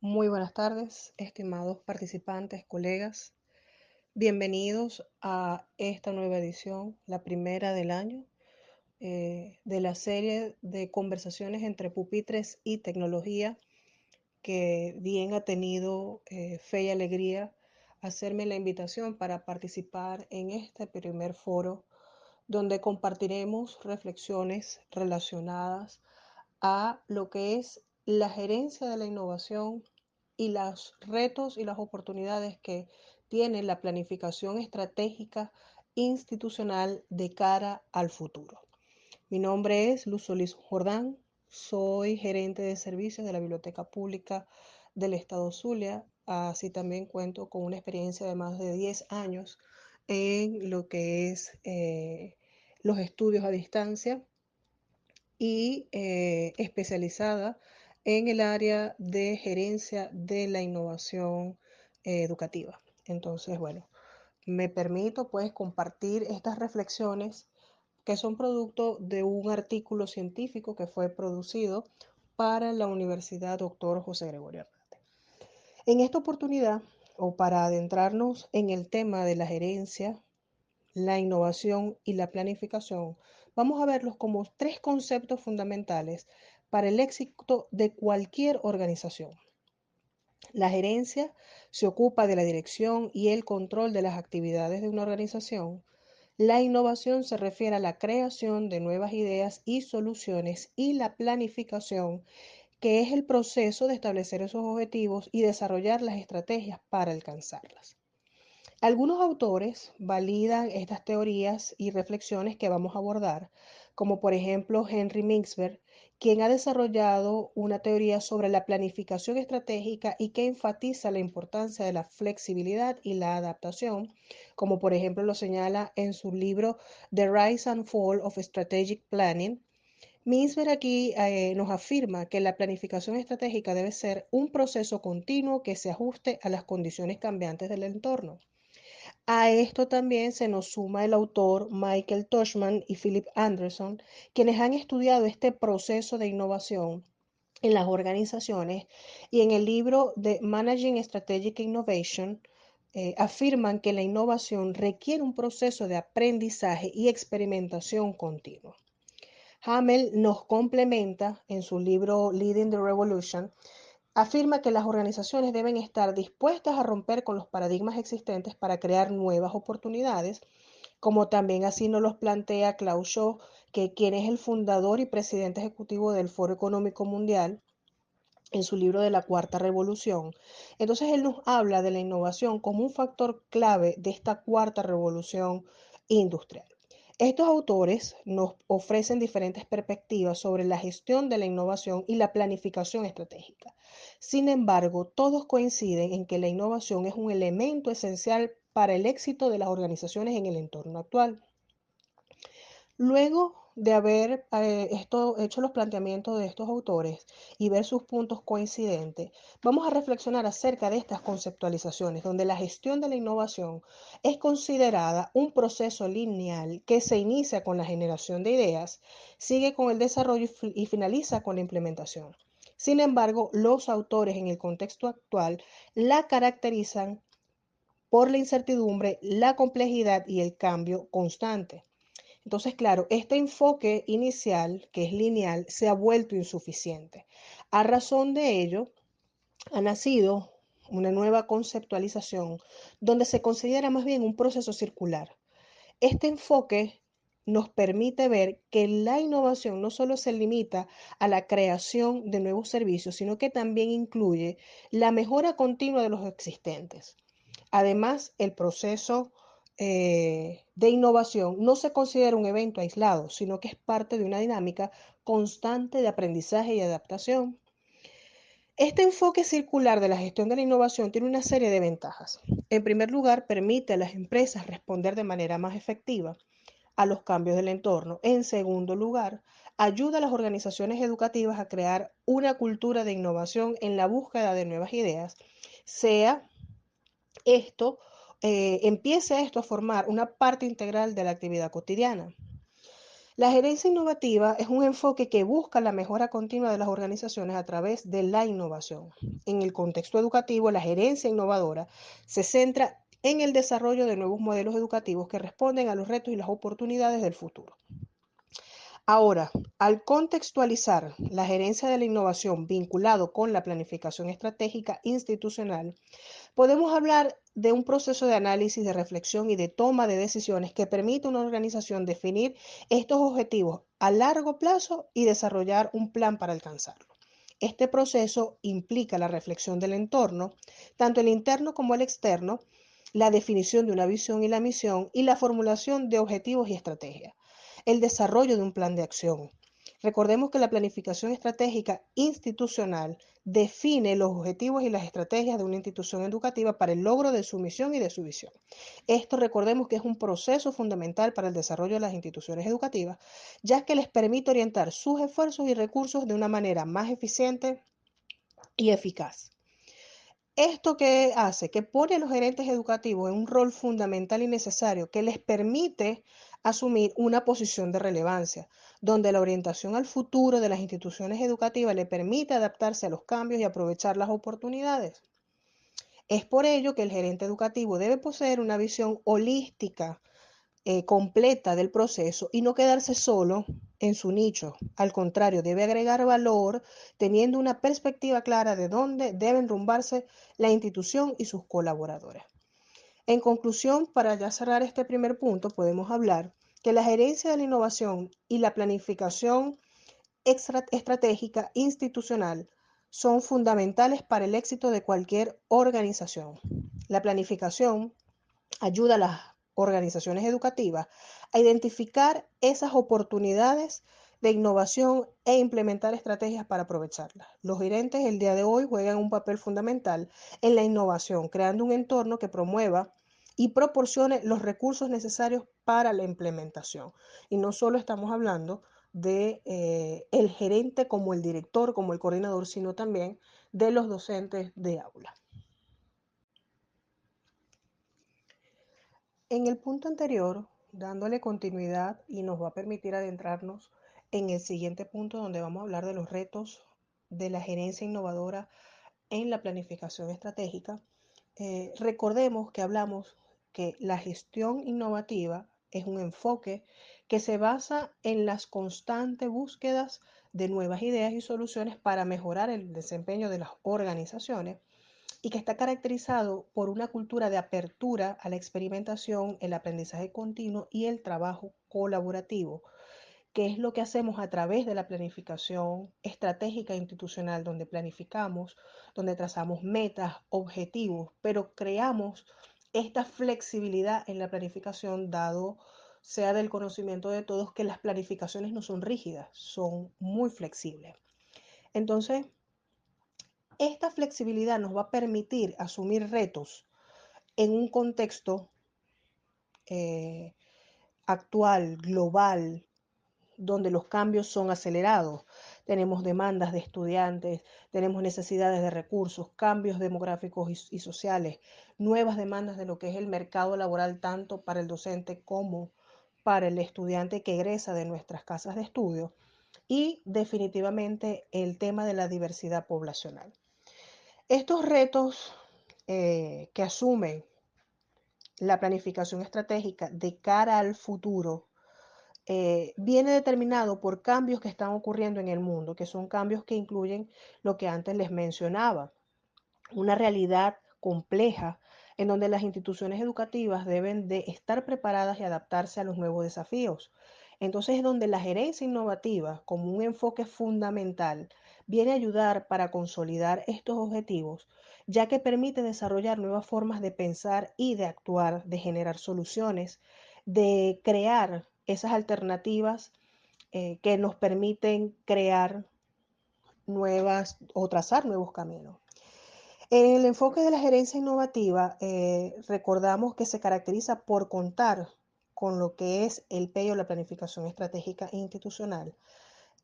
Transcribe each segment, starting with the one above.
Muy buenas tardes, estimados participantes, colegas. Bienvenidos a esta nueva edición, la primera del año, de la serie de conversaciones entre pupitres y tecnología, que bien ha tenido fe y alegría hacerme la invitación para participar en este primer foro, donde compartiremos reflexiones relacionadas a lo que es la gerencia de la innovación y los retos y las oportunidades que tiene la planificación estratégica institucional de cara al futuro. Mi nombre es Luz Solís Jordán, soy gerente de servicios de la Biblioteca Pública del Estado Zulia. Así también cuento con una experiencia de más de 10 años en lo que es los estudios a distancia y especializada en el área de gerencia de la innovación educativa. Entonces, bueno, me permito pues compartir estas reflexiones que son producto de un artículo científico que fue producido para la Universidad Dr. José Gregorio Hernández. En esta oportunidad, o para adentrarnos en el tema de la gerencia, la innovación y la planificación, vamos a verlos como tres conceptos fundamentales para el éxito de cualquier organización. La gerencia se ocupa de la dirección y el control de las actividades de una organización. La innovación se refiere a la creación de nuevas ideas y soluciones, y la planificación, que es el proceso de establecer esos objetivos y desarrollar las estrategias para alcanzarlas. Algunos autores validan estas teorías y reflexiones que vamos a abordar, como por ejemplo Henry Mintzberg, quien ha desarrollado una teoría sobre la planificación estratégica y que enfatiza la importancia de la flexibilidad y la adaptación, como por ejemplo lo señala en su libro The Rise and Fall of Strategic Planning. Mintzberg aquí nos afirma que la planificación estratégica debe ser un proceso continuo que se ajuste a las condiciones cambiantes del entorno. A esto también se nos suma el autor Michael Tushman y Philip Anderson, quienes han estudiado este proceso de innovación en las organizaciones, y en el libro de Managing Strategic Innovation afirman que la innovación requiere un proceso de aprendizaje y experimentación continua. Hamel nos complementa en su libro Leading the Revolution. Afirma que las organizaciones deben estar dispuestas a romper con los paradigmas existentes para crear nuevas oportunidades, como también así nos los plantea Klaus Schwab, quien es el fundador y presidente ejecutivo del Foro Económico Mundial, en su libro de la Cuarta Revolución. Entonces él nos habla de la innovación como un factor clave de esta cuarta revolución industrial. Estos autores nos ofrecen diferentes perspectivas sobre la gestión de la innovación y la planificación estratégica. Sin embargo, todos coinciden en que la innovación es un elemento esencial para el éxito de las organizaciones en el entorno actual. Luego de haber hecho los planteamientos de estos autores y ver sus puntos coincidentes, vamos a reflexionar acerca de estas conceptualizaciones, donde la gestión de la innovación es considerada un proceso lineal que se inicia con la generación de ideas, sigue con el desarrollo y finaliza con la implementación. Sin embargo, los autores en el contexto actual la caracterizan por la incertidumbre, la complejidad y el cambio constante. Entonces, claro, este enfoque inicial, que es lineal, se ha vuelto insuficiente. A razón de ello, ha nacido una nueva conceptualización donde se considera más bien un proceso circular. Este enfoque nos permite ver que la innovación no solo se limita a la creación de nuevos servicios, sino que también incluye la mejora continua de los existentes. Además, el proceso de innovación no se considera un evento aislado, sino que es parte de una dinámica constante de aprendizaje y adaptación. Este enfoque circular de la gestión de la innovación tiene una serie de ventajas. En primer lugar, permite a las empresas responder de manera más efectiva a los cambios del entorno. En segundo lugar, ayuda a las organizaciones educativas a crear una cultura de innovación en la búsqueda de nuevas ideas, sea esto, empiece esto a formar una parte integral de la actividad cotidiana. La gerencia innovativa es un enfoque que busca la mejora continua de las organizaciones a través de la innovación. En el contexto educativo, la gerencia innovadora se centra en el desarrollo de nuevos modelos educativos que responden a los retos y las oportunidades del futuro. Ahora, al contextualizar la gerencia de la innovación vinculado con la planificación estratégica institucional, podemos hablar de un proceso de análisis, de reflexión y de toma de decisiones que permite a una organización definir estos objetivos a largo plazo y desarrollar un plan para alcanzarlo. Este proceso implica la reflexión del entorno, tanto el interno como el externo, la definición de una visión y la misión y la formulación de objetivos y estrategias, el desarrollo de un plan de acción. Recordemos que la planificación estratégica institucional define los objetivos y las estrategias de una institución educativa para el logro de su misión y de su visión. Esto recordemos que es un proceso fundamental para el desarrollo de las instituciones educativas, ya que les permite orientar sus esfuerzos y recursos de una manera más eficiente y eficaz. ¿Esto qué hace? Que pone a los gerentes educativos en un rol fundamental y necesario que les permite asumir una posición de relevancia, donde la orientación al futuro de las instituciones educativas le permite adaptarse a los cambios y aprovechar las oportunidades. Es por ello que el gerente educativo debe poseer una visión holística completa del proceso y no quedarse solo en su nicho. Al contrario, debe agregar valor teniendo una perspectiva clara de dónde deben rumbarse la institución y sus colaboradores. En conclusión, para ya cerrar este primer punto, podemos hablar que la gerencia de la innovación y la planificación estratégica institucional son fundamentales para el éxito de cualquier organización. La planificación ayuda a las organizaciones educativas a identificar esas oportunidades de innovación e implementar estrategias para aprovecharlas. Los gerentes el día de hoy juegan un papel fundamental en la innovación, creando un entorno que promueva y proporcione los recursos necesarios para la implementación. Y no solo estamos hablando de el gerente como el director, como el coordinador, sino también de los docentes de aula. En el punto anterior, dándole continuidad y nos va a permitir adentrarnos en el siguiente punto donde vamos a hablar de los retos de la gerencia innovadora en la planificación estratégica. Recordemos que hablamos que la gestión innovativa es un enfoque que se basa en las constantes búsquedas de nuevas ideas y soluciones para mejorar el desempeño de las organizaciones y que está caracterizado por una cultura de apertura a la experimentación, el aprendizaje continuo y el trabajo colaborativo, que es lo que hacemos a través de la planificación estratégica e institucional, donde planificamos, donde trazamos metas, objetivos, pero creamos esta flexibilidad en la planificación, dado sea del conocimiento de todos que las planificaciones no son rígidas, son muy flexibles. Entonces, esta flexibilidad nos va a permitir asumir retos en un contexto eh, actual, global, donde los cambios son acelerados. Tenemos demandas de estudiantes, tenemos necesidades de recursos, cambios demográficos y sociales, nuevas demandas de lo que es el mercado laboral, tanto para el docente como para el estudiante que egresa de nuestras casas de estudio, y definitivamente el tema de la diversidad poblacional. Estos retos que asumen la planificación estratégica de cara al futuro viene determinado por cambios que están ocurriendo en el mundo, que son cambios que incluyen lo que antes les mencionaba, una realidad compleja en donde las instituciones educativas deben de estar preparadas y adaptarse a los nuevos desafíos. Entonces es donde la gerencia innovativa, como un enfoque fundamental, viene a ayudar para consolidar estos objetivos, ya que permite desarrollar nuevas formas de pensar y de actuar, de generar soluciones, de crear esas alternativas que nos permiten crear nuevas o trazar nuevos caminos. El enfoque de la gerencia innovativa, recordamos que se caracteriza por contar con lo que es el PEI o la planificación estratégica institucional,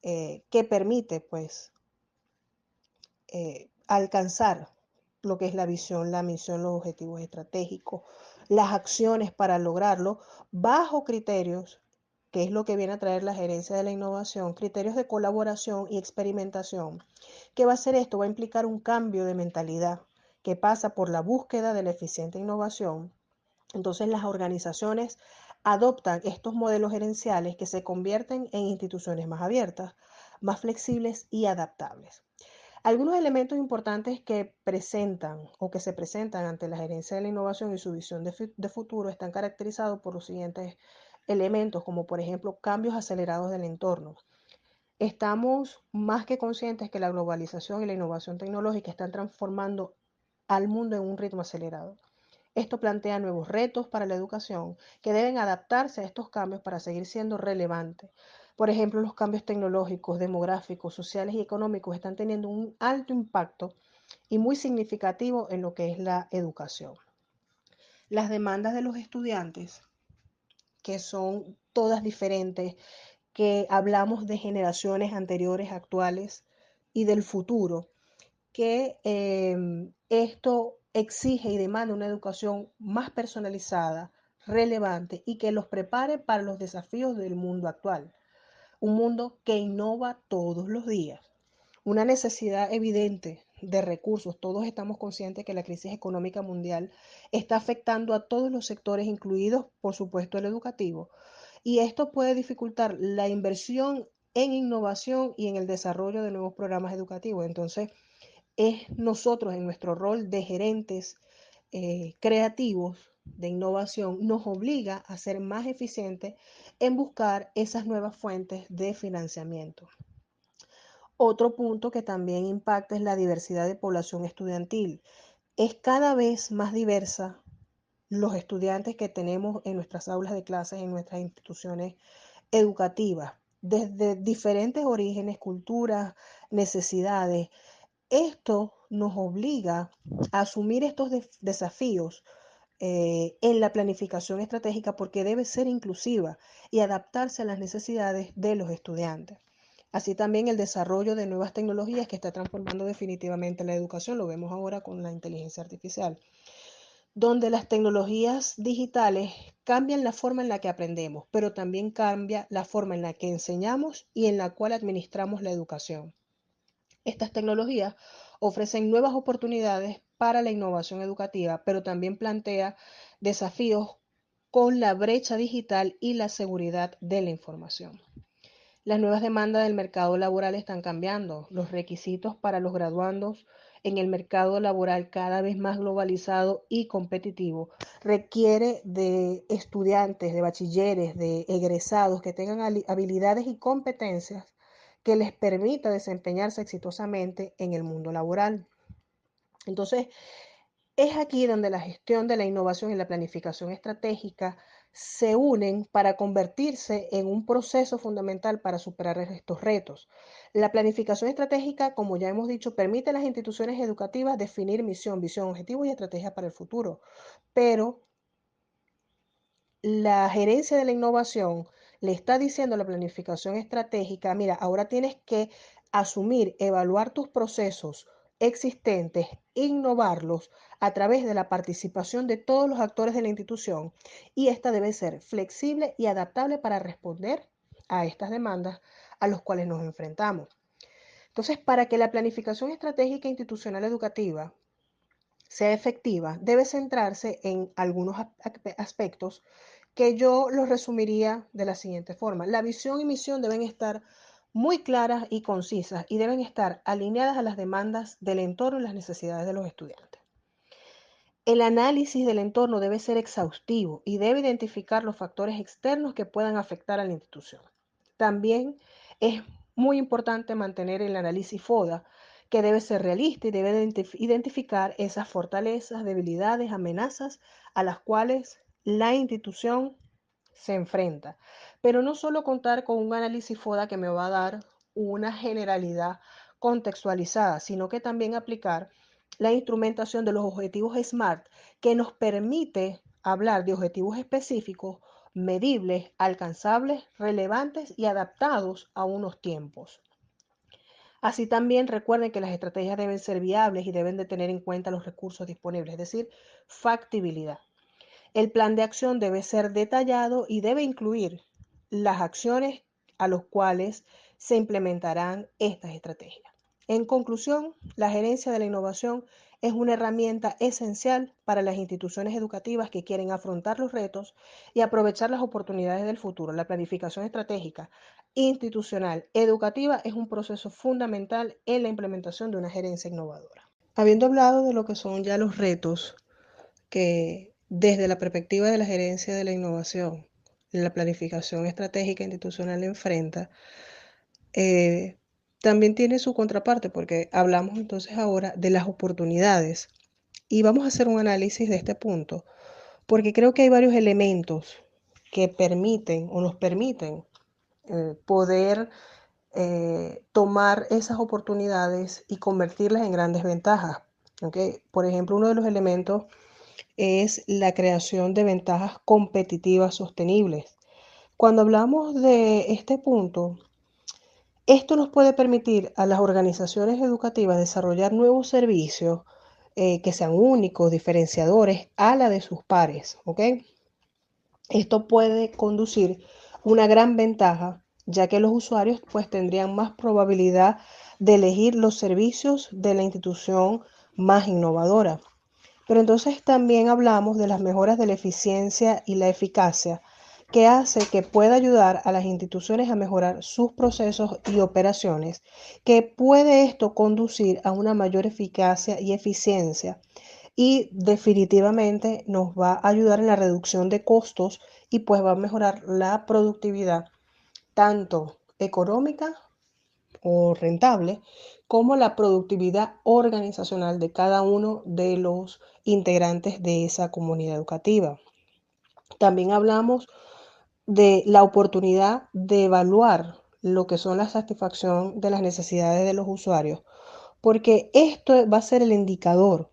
que permite pues alcanzar lo que es la visión, la misión, los objetivos estratégicos, las acciones para lograrlo bajo criterios que es lo que viene a traer la gerencia de la innovación, criterios de colaboración y experimentación. ¿Qué va a hacer esto? Va a implicar un cambio de mentalidad que pasa por la búsqueda de la eficiente innovación. Entonces las organizaciones adoptan estos modelos gerenciales que se convierten en instituciones más abiertas, más flexibles y adaptables. Algunos elementos importantes que presentan o que se presentan ante la gerencia de la innovación y su visión de futuro están caracterizados por los siguientes elementos, como por ejemplo cambios acelerados del entorno. Estamos más que conscientes que la globalización y la innovación tecnológica están transformando al mundo en un ritmo acelerado. Esto plantea nuevos retos para la educación que deben adaptarse a estos cambios para seguir siendo relevantes. Por ejemplo, los cambios tecnológicos, demográficos, sociales y económicos están teniendo un alto impacto y muy significativo en lo que es la educación. Las demandas de los estudiantes, que son todas diferentes, que hablamos de generaciones anteriores, actuales y del futuro, que esto exige y demanda una educación más personalizada, relevante y que los prepare para los desafíos del mundo actual. Un mundo que innova todos los días. Una necesidad evidente de recursos. Todos estamos conscientes que la crisis económica mundial está afectando a todos los sectores, incluidos, por supuesto, el educativo. Y esto puede dificultar la inversión en innovación y en el desarrollo de nuevos programas educativos. Entonces, es nosotros en nuestro rol de gerentes creativos de innovación, nos obliga a ser más eficientes en buscar esas nuevas fuentes de financiamiento. Otro punto que también impacta es la diversidad de población estudiantil. Es cada vez más diversa los estudiantes que tenemos en nuestras aulas de clases, en nuestras instituciones educativas, desde diferentes orígenes, culturas, necesidades. Esto nos obliga a asumir estos desafíos en la planificación estratégica porque debe ser inclusiva y adaptarse a las necesidades de los estudiantes. Así también el desarrollo de nuevas tecnologías que está transformando definitivamente la educación, lo vemos ahora con la inteligencia artificial, donde las tecnologías digitales cambian la forma en la que aprendemos, pero también cambia la forma en la que enseñamos y en la cual administramos la educación. Estas tecnologías ofrecen nuevas oportunidades para la innovación educativa, pero también plantea desafíos con la brecha digital y la seguridad de la información. Las nuevas demandas del mercado laboral están cambiando. Los requisitos para los graduandos en el mercado laboral cada vez más globalizado y competitivo requiere de estudiantes, de bachilleres, de egresados que tengan habilidades y competencias que les permita desempeñarse exitosamente en el mundo laboral. Entonces, es aquí donde la gestión de la innovación y la planificación estratégica se unen para convertirse en un proceso fundamental para superar estos retos. La planificación estratégica, como ya hemos dicho, permite a las instituciones educativas definir misión, visión, objetivo y estrategia para el futuro, pero la gerencia de la innovación le está diciendo a la planificación estratégica, mira, ahora tienes que asumir, evaluar tus procesos existentes, innovarlos a través de la participación de todos los actores de la institución y esta debe ser flexible y adaptable para responder a estas demandas a las cuales nos enfrentamos. Entonces, para que la planificación estratégica institucional educativa sea efectiva, debe centrarse en algunos aspectos que yo los resumiría de la siguiente forma. La visión y misión deben estar muy claras y concisas y deben estar alineadas a las demandas del entorno y las necesidades de los estudiantes. El análisis del entorno debe ser exhaustivo y debe identificar los factores externos que puedan afectar a la institución. También es muy importante mantener el análisis FODA, que debe ser realista y debe identificar esas fortalezas, debilidades, amenazas a las cuales la institución se enfrenta. Pero no solo contar con un análisis FODA que me va a dar una generalidad contextualizada, sino que también aplicar la instrumentación de los objetivos SMART, que nos permite hablar de objetivos específicos, medibles, alcanzables, relevantes y adaptados a unos tiempos. Así también recuerden que las estrategias deben ser viables y deben de tener en cuenta los recursos disponibles, es decir, factibilidad. El plan de acción debe ser detallado y debe incluir las acciones a los cuales se implementarán estas estrategias. En conclusión, la gerencia de la innovación es una herramienta esencial para las instituciones educativas que quieren afrontar los retos y aprovechar las oportunidades del futuro. La planificación estratégica institucional educativa es un proceso fundamental en la implementación de una gerencia innovadora. Habiendo hablado de lo que son ya los retos que desde la perspectiva de la gerencia de la innovación, la planificación estratégica institucional enfrenta, eh, también tiene su contraparte, porque hablamos entonces ahora de las oportunidades. Y vamos a hacer un análisis de este punto, porque creo que hay varios elementos que permiten o nos permiten poder tomar esas oportunidades y convertirlas en grandes ventajas. ¿Okay? Por ejemplo, uno de los elementos es la creación de ventajas competitivas sostenibles. Cuando hablamos de este punto, esto nos puede permitir a las organizaciones educativas desarrollar nuevos servicios que sean únicos, diferenciadores a la de sus pares. ¿Ok? Esto puede conducir una gran ventaja, ya que los usuarios pues tendrían más probabilidad de elegir los servicios de la institución más innovadora. Pero entonces también hablamos de las mejoras de la eficiencia y la eficacia, que hace que pueda ayudar a las instituciones a mejorar sus procesos y operaciones, que puede esto conducir a una mayor eficacia y eficiencia y definitivamente nos va a ayudar en la reducción de costos y pues va a mejorar la productividad tanto económica o rentable, como la productividad organizacional de cada uno de los integrantes de esa comunidad educativa. También hablamos de la oportunidad de evaluar lo que son la satisfacción de las necesidades de los usuarios, porque esto va a ser el indicador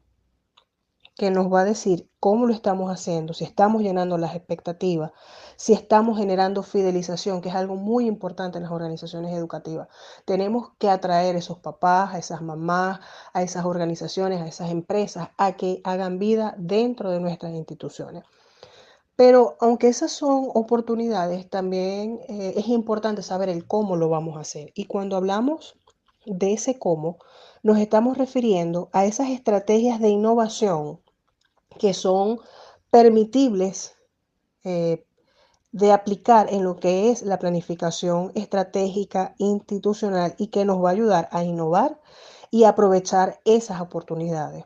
que nos va a decir cómo lo estamos haciendo, si estamos llenando las expectativas, si estamos generando fidelización, que es algo muy importante en las organizaciones educativas. Tenemos que atraer a esos papás, a esas mamás, a esas organizaciones, a esas empresas, a que hagan vida dentro de nuestras instituciones. Pero aunque esas son oportunidades, también es importante saber el cómo lo vamos a hacer. Y cuando hablamos de ese cómo, nos estamos refiriendo a esas estrategias de innovación que son permitibles eh, de aplicar en lo que es la planificación estratégica institucional y que nos va a ayudar a innovar y aprovechar esas oportunidades.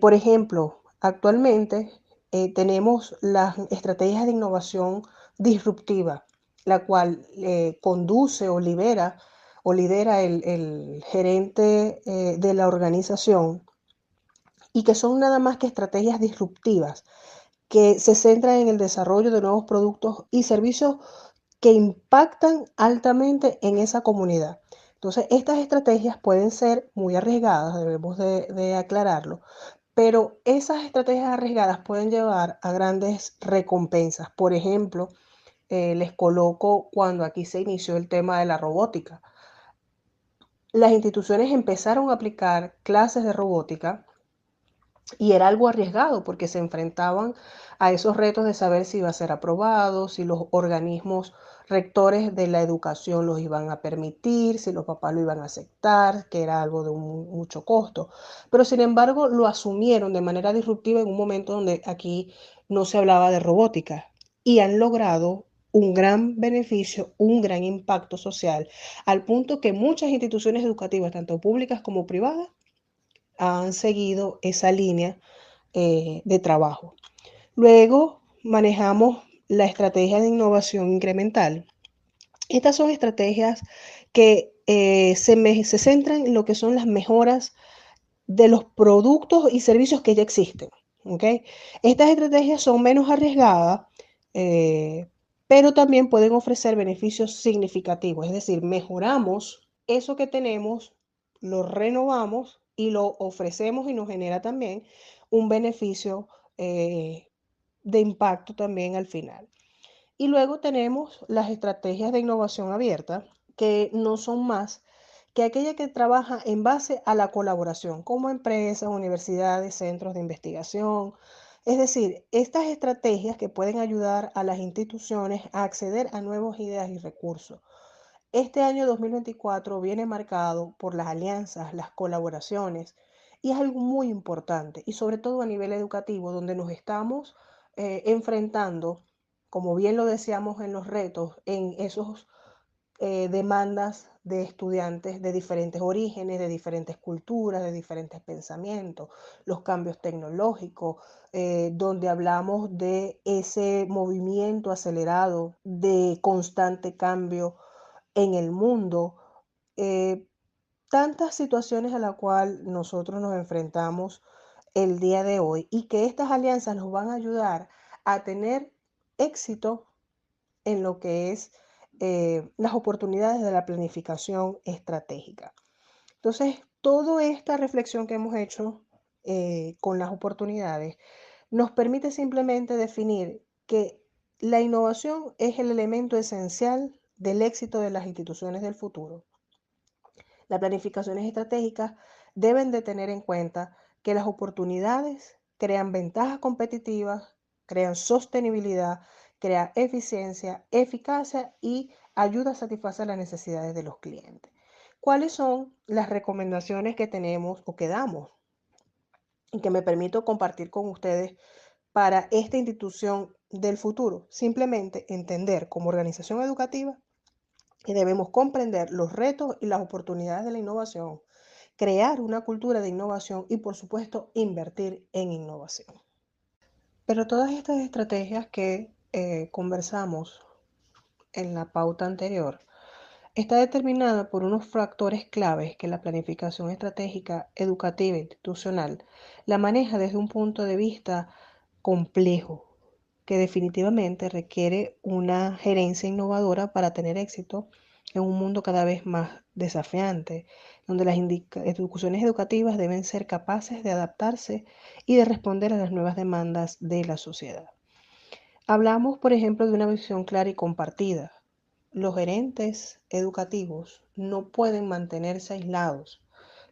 Por ejemplo, actualmente tenemos las estrategias de innovación disruptiva, la cual conduce o lidera el gerente de la organización y que son nada más que estrategias disruptivas que se centran en el desarrollo de nuevos productos y servicios que impactan altamente en esa comunidad. Entonces, estas estrategias pueden ser muy arriesgadas, debemos de aclararlo, pero esas estrategias arriesgadas pueden llevar a grandes recompensas. Por ejemplo, les coloco cuando aquí se inició el tema de la robótica. Las instituciones empezaron a aplicar clases de robótica y era algo arriesgado porque se enfrentaban a esos retos de saber si iba a ser aprobado, si los organismos rectores de la educación los iban a permitir, si los papás lo iban a aceptar, que era algo de mucho costo. Pero sin embargo lo asumieron de manera disruptiva en un momento donde aquí no se hablaba de robótica y han logrado un gran beneficio, un gran impacto social, al punto que muchas instituciones educativas, tanto públicas como privadas, han seguido esa línea de trabajo. Luego manejamos la estrategia de innovación incremental. Estas son estrategias que se centran en lo que son las mejoras de los productos y servicios que ya existen. ¿Okay? Estas estrategias son menos arriesgadas, eh, pero también pueden ofrecer beneficios significativos, es decir, mejoramos eso que tenemos, lo renovamos y lo ofrecemos y nos genera también un beneficio de impacto también al final. Y luego tenemos las estrategias de innovación abierta, que no son más que aquella que trabaja en base a la colaboración, como empresas, universidades, centros de investigación, Es decir, estas estrategias que pueden ayudar a las instituciones a acceder a nuevas ideas y recursos. Este año 2024 viene marcado por las alianzas, las colaboraciones, y es algo muy importante, y sobre todo a nivel educativo, donde nos estamos enfrentando, como bien lo decíamos en los retos, en esos demandas de estudiantes de diferentes orígenes, de diferentes culturas, de diferentes pensamientos, los cambios tecnológicos, donde hablamos de ese movimiento acelerado de constante cambio en el mundo, eh, tantas situaciones a las cuales nosotros nos enfrentamos el día de hoy y que estas alianzas nos van a ayudar a tener éxito en lo que es las oportunidades de la planificación estratégica. Entonces, toda esta reflexión que hemos hecho con las oportunidades nos permite simplemente definir que la innovación es el elemento esencial del éxito de las instituciones del futuro. Las planificaciones estratégicas deben de tener en cuenta que las oportunidades crean ventajas competitivas, crean sostenibilidad, crean eficiencia, eficacia y ayuda a satisfacer las necesidades de los clientes. ¿Cuáles son las recomendaciones que tenemos o que damos y que me permito compartir con ustedes para esta institución del futuro? Simplemente entender como organización educativa que debemos comprender los retos y las oportunidades de la innovación, crear una cultura de innovación y, por supuesto, invertir en innovación. Pero todas estas estrategias que conversamos en la pauta anterior está determinada por unos factores claves que la planificación estratégica educativa e institucional la maneja desde un punto de vista complejo, que definitivamente requiere una gerencia innovadora para tener éxito en un mundo cada vez más desafiante, donde las instituciones educativas deben ser capaces de adaptarse y de responder a las nuevas demandas de la sociedad. Hablamos, por ejemplo, de una visión clara y compartida. Los gerentes educativos no pueden mantenerse aislados.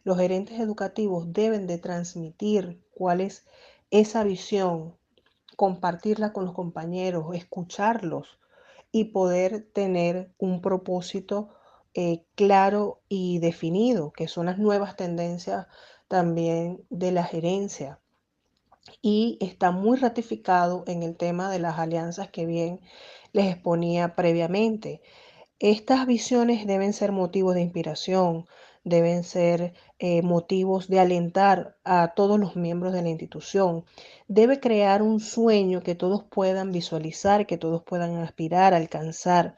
Los gerentes educativos deben de transmitir cuál es esa visión, compartirla con los compañeros, escucharlos y poder tener un propósito claro y definido, que son las nuevas tendencias también de la gerencia. Y está muy ratificado en el tema de las alianzas que bien les exponía previamente. Estas visiones deben ser motivos de inspiración, deben ser motivos de alentar a todos los miembros de la institución. Debe crear un sueño que todos puedan visualizar, que todos puedan aspirar, alcanzar.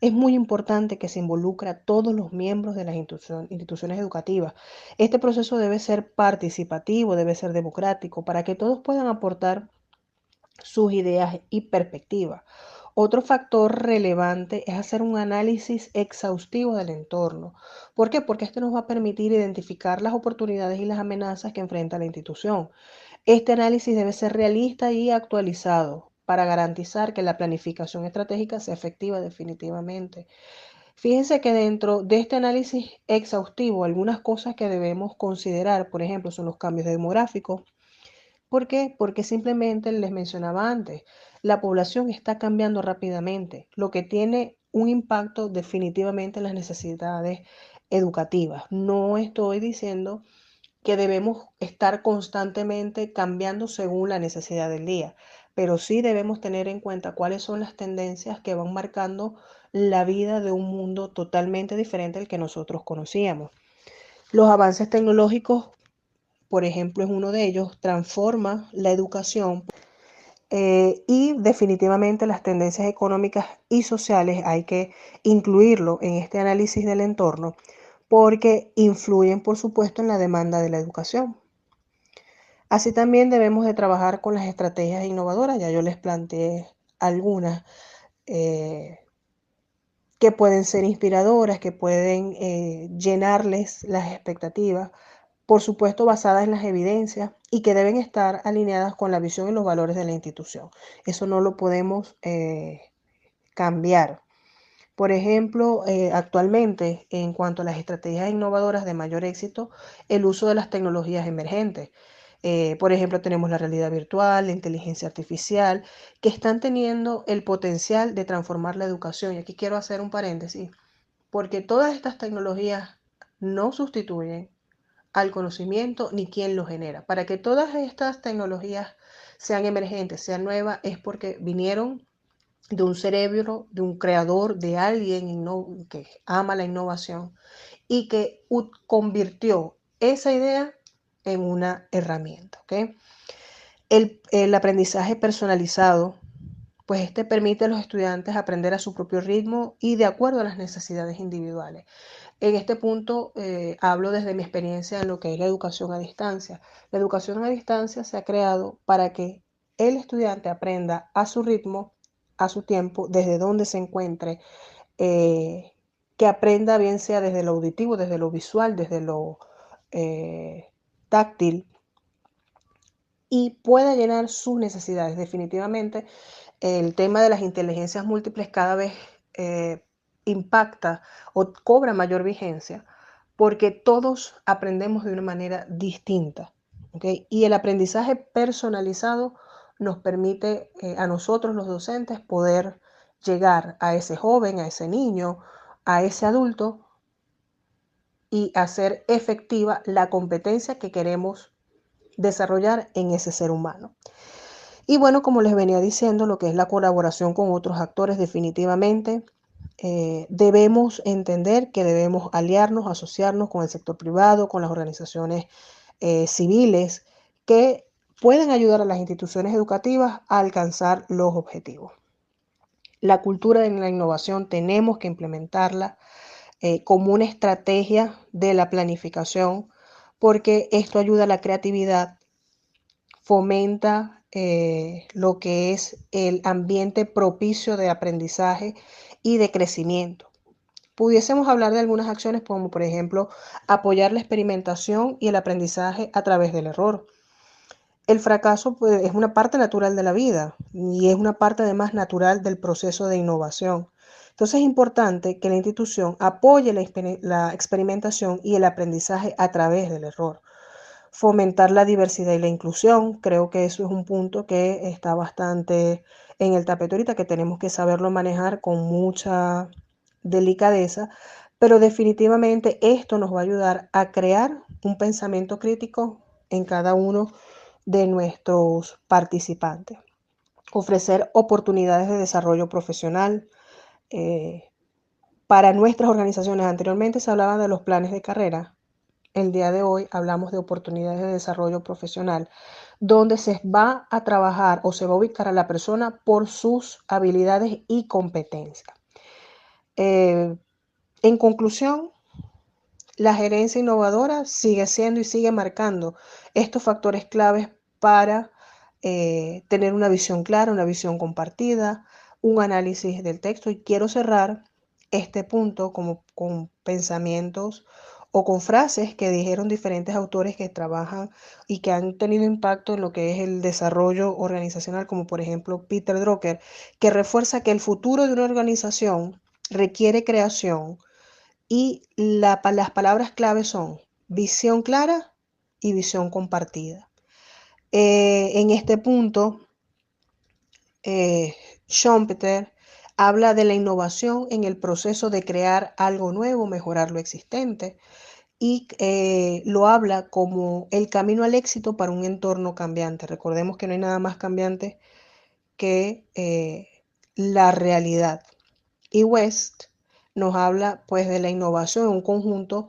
Es muy importante que se involucre a todos los miembros de las instituciones educativas. Este proceso debe ser participativo, debe ser democrático, para que todos puedan aportar sus ideas y perspectivas. Otro factor relevante es hacer un análisis exhaustivo del entorno. ¿Por qué? Porque esto nos va a permitir identificar las oportunidades y las amenazas que enfrenta la institución. Este análisis debe ser realista y actualizado para garantizar que la planificación estratégica sea efectiva definitivamente. Fíjense que dentro de este análisis exhaustivo, algunas cosas que debemos considerar, por ejemplo, son los cambios demográficos. ¿Por qué? Porque simplemente les mencionaba antes, la población está cambiando rápidamente, lo que tiene un impacto definitivamente en las necesidades educativas. No estoy diciendo que debemos estar constantemente cambiando según la necesidad del día, pero sí debemos tener en cuenta cuáles son las tendencias que van marcando la vida de un mundo totalmente diferente al que nosotros conocíamos. Los avances tecnológicos, por ejemplo, es uno de ellos, transforma la educación y definitivamente las tendencias económicas y sociales hay que incluirlo en este análisis del entorno porque influyen, por supuesto, en la demanda de la educación. Así también debemos de trabajar con las estrategias innovadoras, ya yo les planteé algunas eh, que pueden ser inspiradoras, que pueden llenarles las expectativas, por supuesto basadas en las evidencias y que deben estar alineadas con la visión y los valores de la institución. Eso no lo podemos cambiar. Por ejemplo, actualmente, en cuanto a las estrategias innovadoras de mayor éxito, el uso de las tecnologías emergentes. Por ejemplo, tenemos la realidad virtual, la inteligencia artificial, que están teniendo el potencial de transformar la educación. Y aquí quiero hacer un paréntesis, porque todas estas tecnologías no sustituyen al conocimiento ni quien lo genera. Para que todas estas tecnologías sean emergentes, sean nuevas, es porque vinieron de un cerebro, de un creador, de alguien que ama la innovación y que convirtió esa idea en una herramienta. ¿Okay? El aprendizaje personalizado, pues este permite a los estudiantes aprender a su propio ritmo y de acuerdo a las necesidades individuales. En este punto hablo desde mi experiencia en lo que es la educación a distancia. La educación a distancia se ha creado para que el estudiante aprenda a su ritmo, a su tiempo, desde donde se encuentre, que aprenda bien sea desde lo auditivo, desde lo visual, desde lo táctil y pueda llenar sus necesidades. Definitivamente el tema de las inteligencias múltiples cada vez impacta o cobra mayor vigencia porque todos aprendemos de una manera distinta. ¿Okay? Y el aprendizaje personalizado nos permite a nosotros los docentes poder llegar a ese joven, a ese niño, a ese adulto y hacer efectiva la competencia que queremos desarrollar en ese ser humano. Y bueno, como les venía diciendo, lo que es la colaboración con otros actores, definitivamente debemos entender que debemos aliarnos, asociarnos con el sector privado, con las organizaciones civiles que pueden ayudar a las instituciones educativas a alcanzar los objetivos. La cultura de la innovación tenemos que implementarla como una estrategia de la planificación porque esto ayuda a la creatividad, fomenta lo que es el ambiente propicio de aprendizaje y de crecimiento. Pudiésemos hablar de algunas acciones como por ejemplo apoyar la experimentación y el aprendizaje a través del error. El fracaso pues, es una parte natural de la vida y es una parte además natural del proceso de innovación. Entonces es importante que la institución apoye la experimentación y el aprendizaje a través del error. Fomentar la diversidad y la inclusión, creo que eso es un punto que está bastante en el tapete ahorita, que tenemos que saberlo manejar con mucha delicadeza, pero definitivamente esto nos va a ayudar a crear un pensamiento crítico en cada uno de nuestros participantes. Ofrecer oportunidades de desarrollo profesional. Para nuestras organizaciones, anteriormente se hablaba de los planes de carrera. El día de hoy hablamos de oportunidades de desarrollo profesional, donde se va a trabajar o se va a ubicar a la persona por sus habilidades y competencias. En conclusión, la gerencia innovadora sigue siendo y sigue marcando estos factores claves para tener una visión clara, una visión compartida, un análisis del texto. Y quiero cerrar este punto como con pensamientos o con frases que dijeron diferentes autores que trabajan y que han tenido impacto en lo que es el desarrollo organizacional, como por ejemplo Peter Drucker, que refuerza que el futuro de una organización requiere creación y las palabras clave son visión clara y visión compartida. En este punto, Schumpeter habla de la innovación en el proceso de crear algo nuevo, mejorar lo existente, y lo habla como el camino al éxito para un entorno cambiante. Recordemos que no hay nada más cambiante que la realidad. Y West nos habla pues de la innovación, un conjunto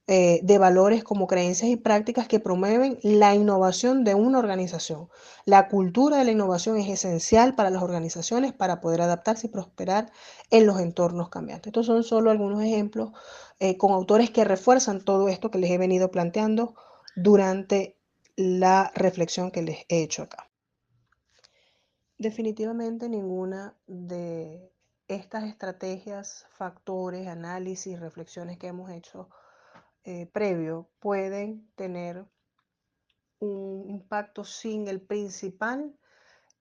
de valores como creencias y prácticas que promueven la innovación de una organización. La cultura de la innovación es esencial para las organizaciones para poder adaptarse y prosperar en los entornos cambiantes. Estos son solo algunos ejemplos con autores que refuerzan todo esto que les he venido planteando durante la reflexión que les he hecho acá. Definitivamente ninguna de estas estrategias, factores, análisis, reflexiones que hemos hecho previo pueden tener un impacto sin el principal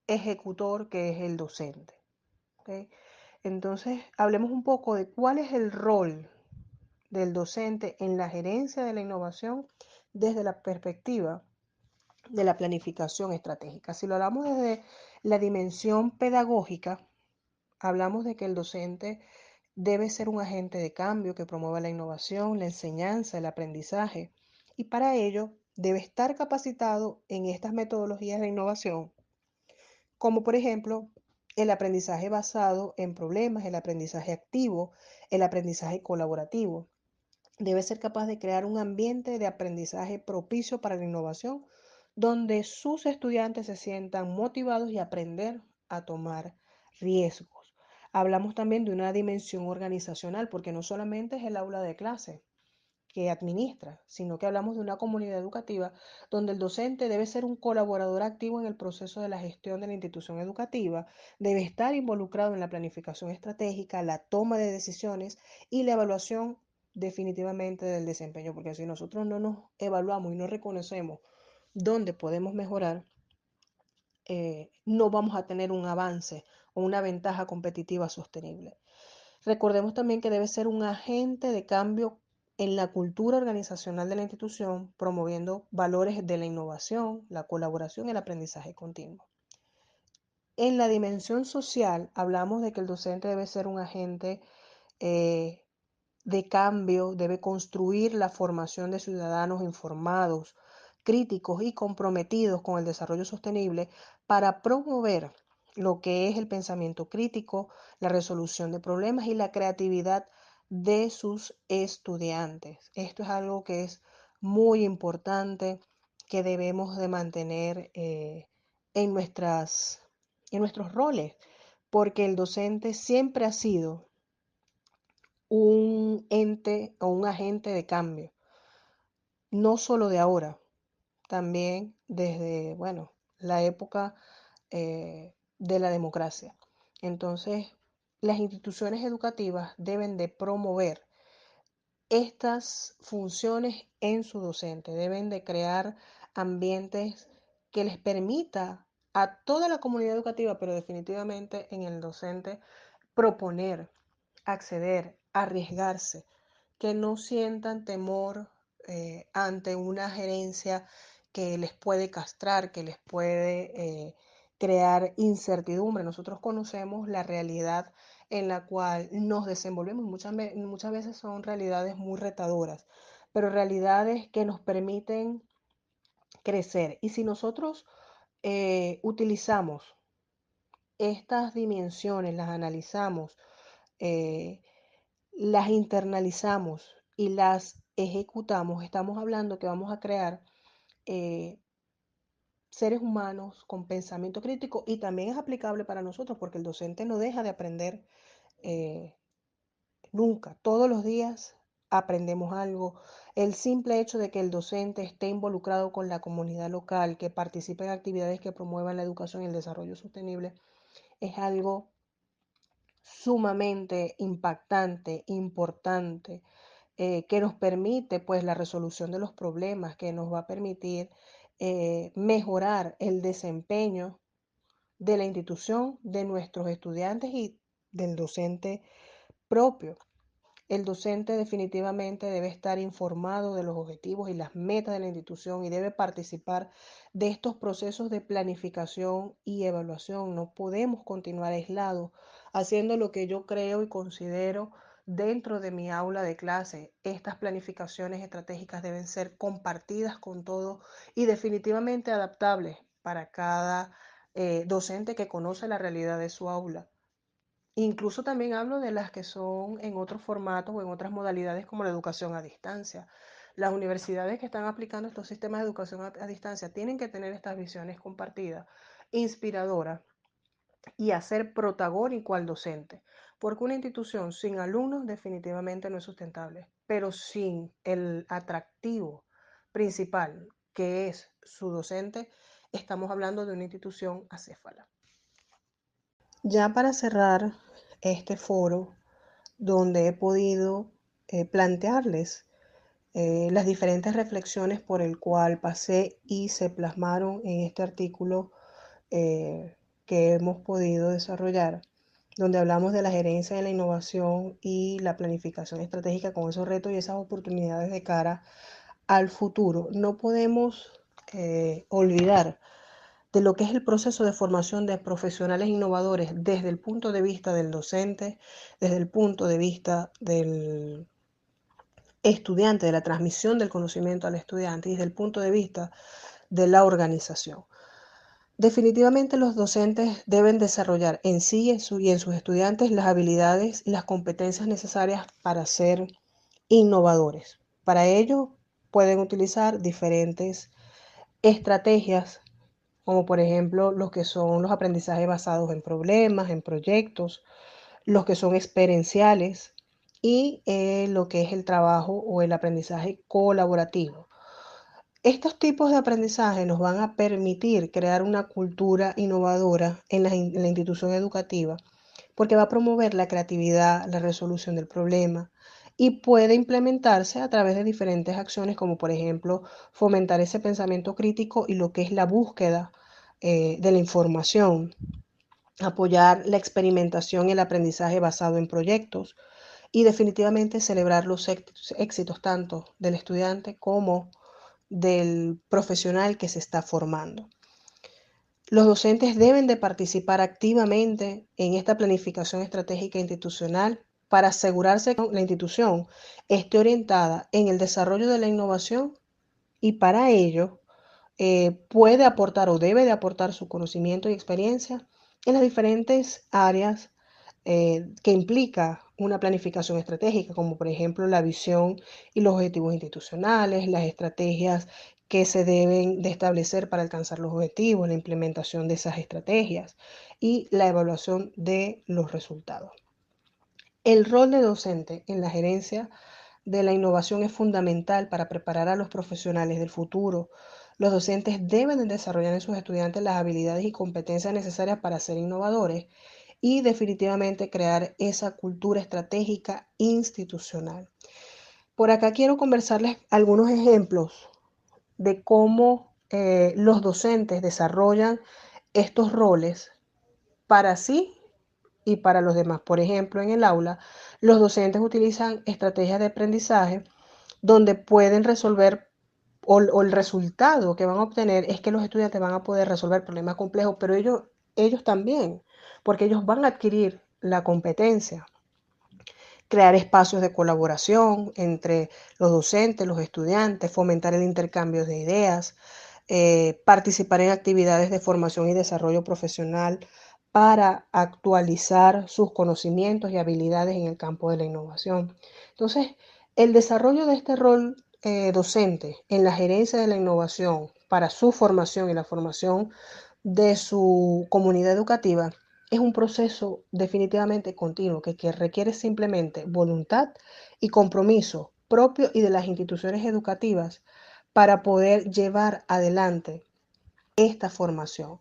ejecutor que es el docente. ¿Okay? Entonces, hablemos un poco de cuál es el rol del docente en la gerencia de la innovación desde la perspectiva de la planificación estratégica. Si lo hablamos desde la dimensión pedagógica, hablamos de que el docente debe ser un agente de cambio que promueva la innovación, la enseñanza, el aprendizaje, y para ello debe estar capacitado en estas metodologías de innovación, como por ejemplo el aprendizaje basado en problemas, el aprendizaje activo, el aprendizaje colaborativo. Debe ser capaz de crear un ambiente de aprendizaje propicio para la innovación, donde sus estudiantes se sientan motivados y aprender a tomar riesgos. Hablamos también de una dimensión organizacional, porque no solamente es el aula de clase que administra, sino que hablamos de una comunidad educativa donde el docente debe ser un colaborador activo en el proceso de la gestión de la institución educativa, debe estar involucrado en la planificación estratégica, la toma de decisiones y la evaluación definitivamente del desempeño, porque si nosotros no nos evaluamos y no reconocemos dónde podemos mejorar, no vamos a tener un avance o una ventaja competitiva sostenible. Recordemos también que debe ser un agente de cambio en la cultura organizacional de la institución, promoviendo valores de la innovación, la colaboración y el aprendizaje continuo. En la dimensión social, hablamos de que el docente debe ser un agente eh, de cambio, debe construir la formación de ciudadanos informados, críticos y comprometidos con el desarrollo sostenible para promover lo que es el pensamiento crítico, la resolución de problemas y la creatividad de sus estudiantes. Esto es algo que es muy importante, que debemos de mantener en, en nuestros roles, porque el docente siempre ha sido un ente o un agente de cambio, no solo de ahora, también desde, bueno, la época de la democracia. Entonces, las instituciones educativas deben de promover estas funciones en su docente, deben de crear ambientes que les permita a toda la comunidad educativa, pero definitivamente en el docente, proponer, acceder, arriesgarse, que no sientan temor ante una gerencia que les puede castrar, que les puede crear incertidumbre. Nosotros conocemos la realidad en la cual nos desenvolvemos. Muchas veces son realidades muy retadoras, pero realidades que nos permiten crecer. Y si nosotros utilizamos estas dimensiones, las analizamos, eh, las internalizamos y las ejecutamos, estamos hablando que vamos a crear eh, seres humanos con pensamiento crítico, y también es aplicable para nosotros porque el docente no deja de aprender eh, nunca. Todos los días aprendemos algo. El simple hecho de que el docente esté involucrado con la comunidad local, que participe en actividades que promuevan la educación y el desarrollo sostenible, es algo sumamente impactante, importante, que nos permite pues la resolución de los problemas, que nos va a permitir mejorar el desempeño de la institución, de nuestros estudiantes y del docente propio. El docente definitivamente debe estar informado de los objetivos y las metas de la institución y debe participar de estos procesos de planificación y evaluación. No podemos continuar aislados haciendo lo que yo creo y considero dentro de mi aula de clase. Estas planificaciones estratégicas deben ser compartidas con todos y definitivamente adaptables para cada docente que conoce la realidad de su aula. Incluso también hablo de las que son en otros formatos o en otras modalidades como la educación a distancia. Las universidades que están aplicando estos sistemas de educación a distancia tienen que tener estas visiones compartidas, inspiradoras y hacer protagónico al docente, porque una institución sin alumnos definitivamente no es sustentable, pero sin el atractivo principal que es su docente, estamos hablando de una institución acéfala. Ya para cerrar este foro, donde he podido plantearles las diferentes reflexiones por el cual pasé y se plasmaron en este artículo que hemos podido desarrollar, donde hablamos de la gerencia de la innovación y la planificación estratégica con esos retos y esas oportunidades de cara al futuro. No podemos olvidar de lo que es el proceso de formación de profesionales innovadores desde el punto de vista del docente, desde el punto de vista del estudiante, de la transmisión del conocimiento al estudiante y desde el punto de vista de la organización. Definitivamente los docentes deben desarrollar en sí y en sus estudiantes las habilidades y las competencias necesarias para ser innovadores. Para ello pueden utilizar diferentes estrategias, como por ejemplo los que son los aprendizajes basados en problemas, en proyectos, los que son experienciales y lo que es el trabajo o el aprendizaje colaborativo. Estos tipos de aprendizaje nos van a permitir crear una cultura innovadora en la institución educativa porque va a promover la creatividad, la resolución del problema y puede implementarse a través de diferentes acciones como por ejemplo fomentar ese pensamiento crítico y lo que es la búsqueda de la información, apoyar la experimentación y el aprendizaje basado en proyectos y definitivamente celebrar los éxitos tanto del estudiante como del profesional que se está formando. Los docentes deben de participar activamente en esta planificación estratégica institucional para asegurarse que la institución esté orientada en el desarrollo de la innovación y para ello puede aportar o debe de aportar su conocimiento y experiencia en las diferentes áreas que implica una planificación estratégica, como por ejemplo la visión y los objetivos institucionales, las estrategias que se deben de establecer para alcanzar los objetivos, la implementación de esas estrategias y la evaluación de los resultados. El rol de docente en la gerencia de la innovación es fundamental para preparar a los profesionales del futuro. Los docentes deben de desarrollar en sus estudiantes las habilidades y competencias necesarias para ser innovadores y definitivamente crear esa cultura estratégica institucional. Por acá quiero conversarles algunos ejemplos de cómo los docentes desarrollan estos roles para sí y para los demás. Por ejemplo, en el aula, los docentes utilizan estrategias de aprendizaje donde pueden resolver o el resultado que van a obtener es que los estudiantes van a poder resolver problemas complejos, pero ellos también, porque ellos van a adquirir la competencia, crear espacios de colaboración entre los docentes, los estudiantes, fomentar el intercambio de ideas, participar en actividades de formación y desarrollo profesional para actualizar sus conocimientos y habilidades en el campo de la innovación. Entonces, el desarrollo de este rol docente en la gerencia de la innovación para su formación y la formación de su comunidad educativa es un proceso definitivamente continuo que requiere simplemente voluntad y compromiso propio y de las instituciones educativas para poder llevar adelante esta formación.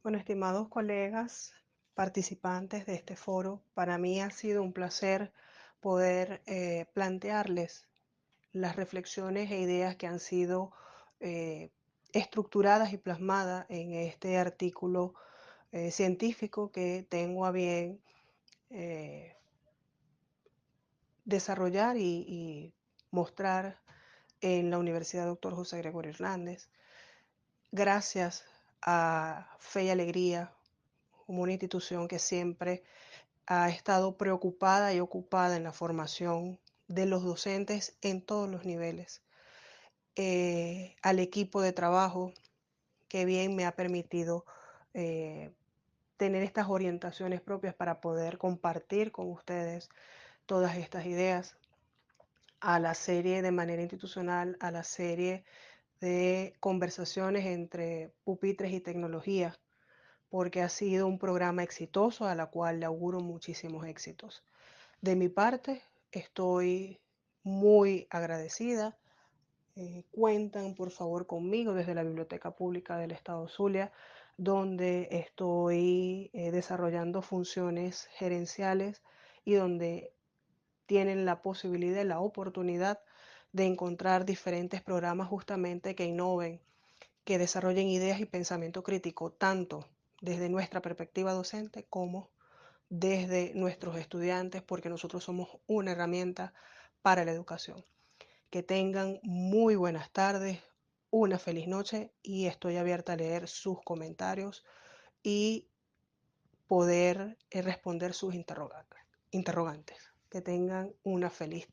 Bueno, estimados colegas, participantes de este foro, para mí ha sido un placer poder plantearles las reflexiones e ideas que han sido eh, estructuradas y plasmadas en este artículo científico que tengo a bien eh, desarrollar y mostrar en la Universidad Dr. José Gregorio Hernández. Gracias a Fe y Alegría, como una institución que siempre ha estado preocupada y ocupada en la formación de los docentes en todos los niveles. Al equipo de trabajo que bien me ha permitido tener estas orientaciones propias para poder compartir con ustedes todas estas ideas, a la serie de manera institucional, a la serie de conversaciones entre pupitres y tecnología, porque ha sido un programa exitoso a la cual le auguro muchísimos éxitos. De mi parte, estoy muy agradecida. Cuentan por favor conmigo desde la Biblioteca Pública del Estado Zulia, donde estoy desarrollando funciones gerenciales y donde tienen la posibilidad y la oportunidad de encontrar diferentes programas justamente que innoven, que desarrollen ideas y pensamiento crítico, tanto desde nuestra perspectiva docente como desde nuestros estudiantes, porque nosotros somos una herramienta para la educación. Que tengan muy buenas tardes, una feliz noche y estoy abierta a leer sus comentarios y poder responder sus interrogantes. Que tengan una feliz